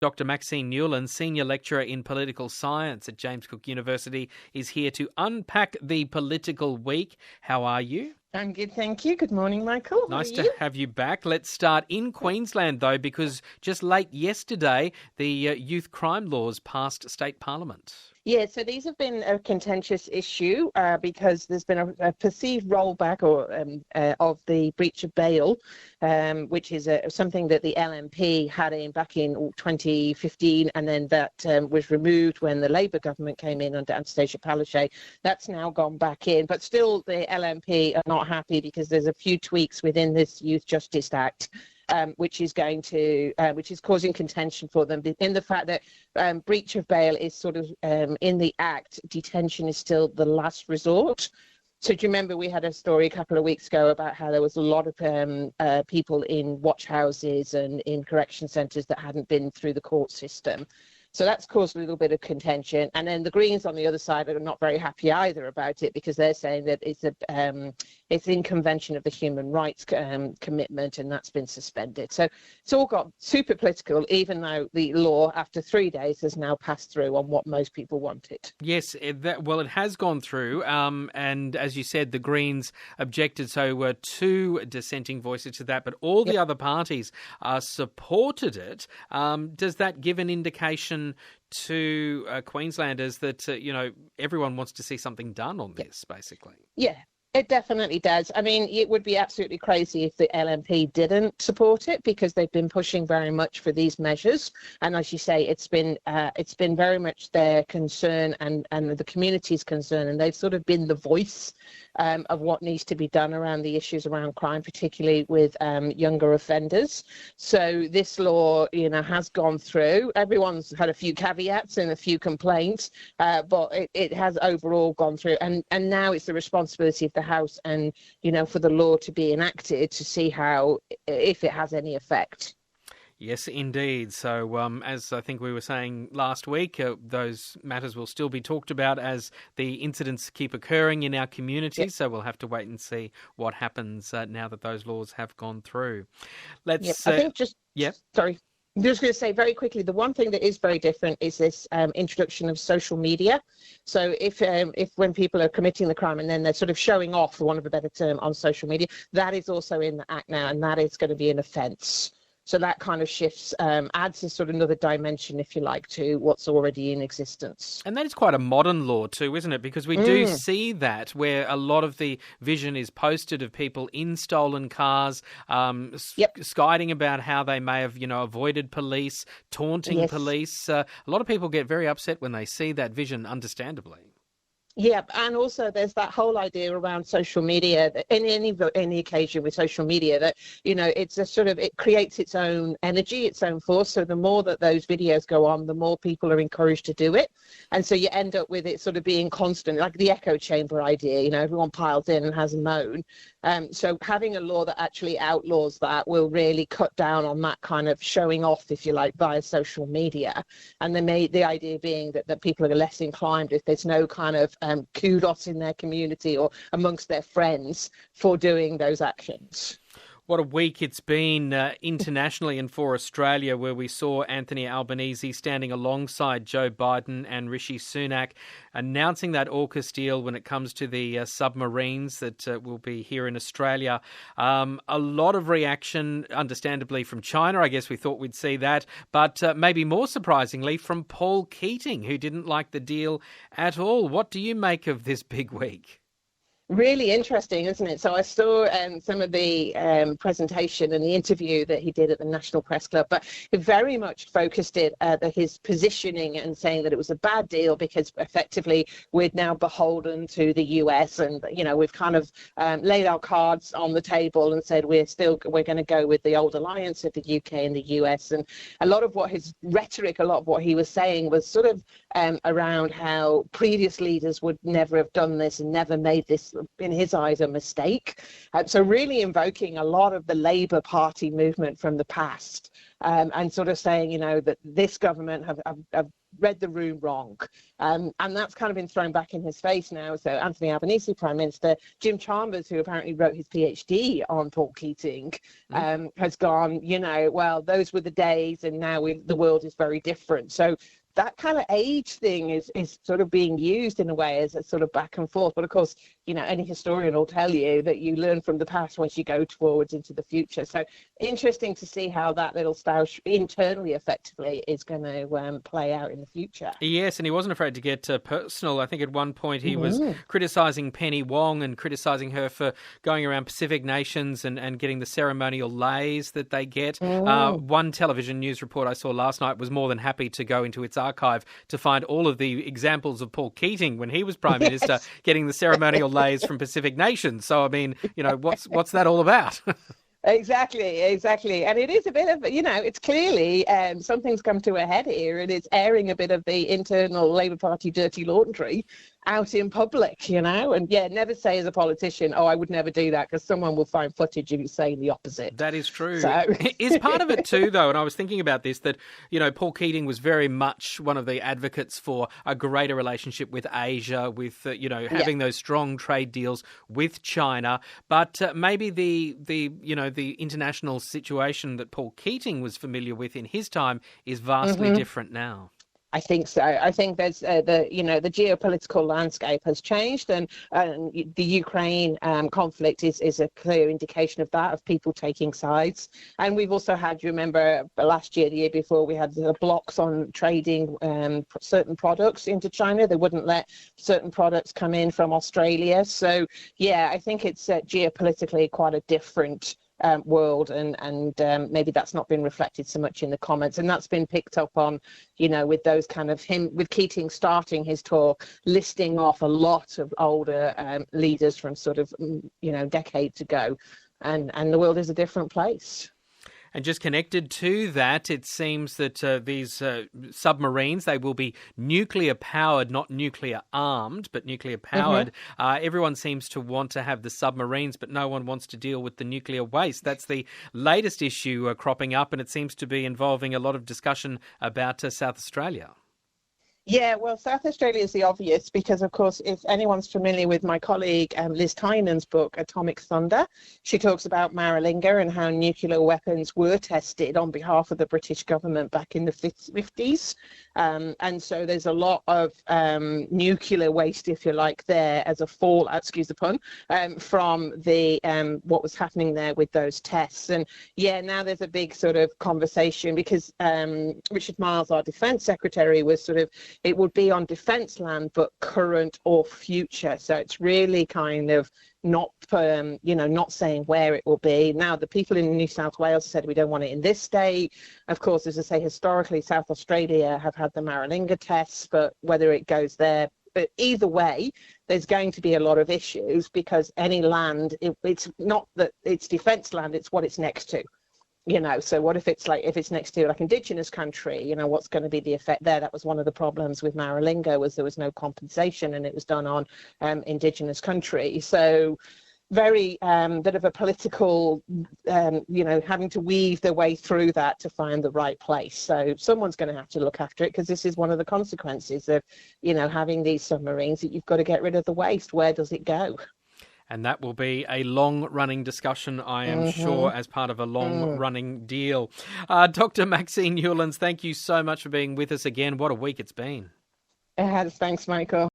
Dr Maxine Newlands, Senior Lecturer in Political Science at James Cook University, is here to unpack the political week. How are you? I'm good, thank you. Good morning, Michael. How Nice are to you? have you back. Let's start in Queensland, though, because just late yesterday, the youth crime laws passed state parliament. Yeah, so these have been a contentious issue because there's been a perceived rollback of the breach of bail, which is something that the LNP had back in 2015, and then that was removed when the Labour government came in under Anastasia Palaszczuk. That's now gone back in, but still the LNP are not happy because there's a few tweaks within this Youth Justice Act. Which is causing contention for them in the fact that breach of bail is sort of in the act, detention is still the last resort. So do you remember we had a story a couple of weeks ago about how there was a lot of people in watch houses and in correction centres that hadn't been through the court system? So that's caused a little bit of contention. And then the Greens on the other side are not very happy either about it because they're saying that it's in convention of the human rights commitment, and that's been suspended. So it's all got super political, even though the law, after 3 days, has now passed through on what most people wanted. Yes, it has gone through. And as you said, the Greens objected. So were two dissenting voices to that, but all the other parties supported it. Does that give an indication to Queenslanders that, everyone wants to see something done on this, basically? Yeah. It definitely does. I mean, it would be absolutely crazy if the LNP didn't support it because they've been pushing very much for these measures. And as you say, it's been very much their concern and the community's concern. And they've sort of been the voice of what needs to be done around the issues around crime, particularly with younger offenders. So this law, has gone through. Everyone's had a few caveats and a few complaints, but it has overall gone through. And now it's the responsibility of the House and, for the law to be enacted to see if it has any effect. Yes, indeed. So as I think we were saying last week, those matters will still be talked about as the incidents keep occurring in our community. Yep. So we'll have to wait and see what happens now that those laws have gone through. Let's. I think Sorry. I'm just going to say very quickly, the one thing that is very different is this introduction of social media. So if when people are committing the crime and then they're sort of showing off, for want of a better term, on social media, that is also in the Act now, and that is going to be an offence. So that kind of shifts, adds a sort of another dimension, if you like, to what's already in existence. And that is quite a modern law too, isn't it? Because we do see that where a lot of the vision is posted of people in stolen cars, skiding about how they may have, avoided police, taunting police. A lot of people get very upset when they see that vision, understandably. Yeah, and also there's that whole idea around social media, that in any occasion with social media, that, it's a sort of, it creates its own energy, its own force. So the more that those videos go on, the more people are encouraged to do it. And so you end up with it sort of being constant, like the echo chamber idea, everyone piles in and has a moan. So having a law that actually outlaws that will really cut down on that kind of showing off, if you like, via social media. And the idea being that people are less inclined if there's no kind of kudos in their community or amongst their friends for doing those actions. What a week it's been internationally and for Australia, where we saw Anthony Albanese standing alongside Joe Biden and Rishi Sunak announcing that AUKUS deal when it comes to the submarines that will be here in Australia. A lot of reaction, understandably, from China. I guess we thought we'd see that. But maybe more surprisingly, from Paul Keating, who didn't like the deal at all. What do you make of this big week? Really interesting, isn't it? So I saw some of the presentation and the interview that he did at the National Press Club, but he very much focused it his positioning and saying that it was a bad deal because effectively we're now beholden to the US, and we've kind of laid our cards on the table and said we're going to go with the old alliance of the UK and the US. And a lot of what his rhetoric, a lot of what he was saying was sort of around how previous leaders would never have done this and never made this in his eyes, a mistake. So really invoking a lot of the Labour Party movement from the past, and sort of saying, that this government have read the room wrong. And that's kind of been thrown back in his face now. So Anthony Albanese, Prime Minister, Jim Chalmers, who apparently wrote his PhD on Paul Keating, has gone, well, those were the days, and now the world is very different. So that kind of age thing is sort of being used in a way as a sort of back and forth. But of course, any historian will tell you that you learn from the past once you go forwards into the future. So interesting to see how that little stoush internally, effectively, is going to play out in the future. Yes, and he wasn't afraid to get personal. I think at one point he was criticising Penny Wong and criticising her for going around Pacific nations and getting the ceremonial leis that they get. One television news report I saw last night was more than happy to go into its archive to find all of the examples of Paul Keating when he was Prime Minister getting the ceremonial leis from Pacific nations. So, I mean, what's that all about? Exactly. And it is a bit of, it's clearly something's come to a head here, and it's airing a bit of the internal Labour Party dirty laundry out in public, and never say as a politician, I would never do that, because someone will find footage of you saying the opposite. That is true. So. Is part of it too, though, and I was thinking about this, that, Paul Keating was very much one of the advocates for a greater relationship with Asia, with, having those strong trade deals with China, but maybe the international situation that Paul Keating was familiar with in his time is vastly different now. I think so. I think there's the geopolitical landscape has changed, and the Ukraine conflict is a clear indication of that, of people taking sides. And we've also had, you remember last year, the year before, we had the blocks on trading certain products into China. They wouldn't let certain products come in from Australia. So I think it's geopolitically quite a different world, and maybe that's not been reflected so much in the comments, and that's been picked up on, with those kind of with Keating starting his talk, listing off a lot of older leaders from sort of decades ago, and the world is a different place. And just connected to that, it seems that these submarines, they will be nuclear-powered, not nuclear-armed, but nuclear-powered. Everyone seems to want to have the submarines, but no one wants to deal with the nuclear waste. That's the latest issue cropping up, and it seems to be involving a lot of discussion about South Australia. Yeah, well, South Australia is the obvious, because, of course, if anyone's familiar with my colleague Liz Tynan's book, Atomic Thunder, she talks about Maralinga and how nuclear weapons were tested on behalf of the British government back in the 50s. And so there's a lot of nuclear waste, if you like, there as a fallout, excuse the pun, from the what was happening there with those tests. And now there's a big sort of conversation, because Richard Miles, our Defence Secretary, was sort of, it would be on defence land, but current or future. So it's really kind of not saying where it will be. Now, the people in New South Wales said we don't want it in this state. Of course, as I say, historically, South Australia have had the Maralinga tests, but whether it goes there. But either way, there's going to be a lot of issues, because any land, it's not that it's defence land, it's what it's next to. So what if it's next to like Indigenous country, what's going to be the effect there? That was one of the problems with Maralinga, was there was no compensation, and it was done on Indigenous country. So very bit of a political, having to weave their way through that to find the right place. So someone's going to have to look after it, because this is one of the consequences of, having these submarines, that you've got to get rid of the waste. Where does it go? And that will be a long-running discussion, I am sure, as part of a long-running deal. Dr Maxine Newlands, thank you so much for being with us again. What a week it's been. It has. Thanks, Michael.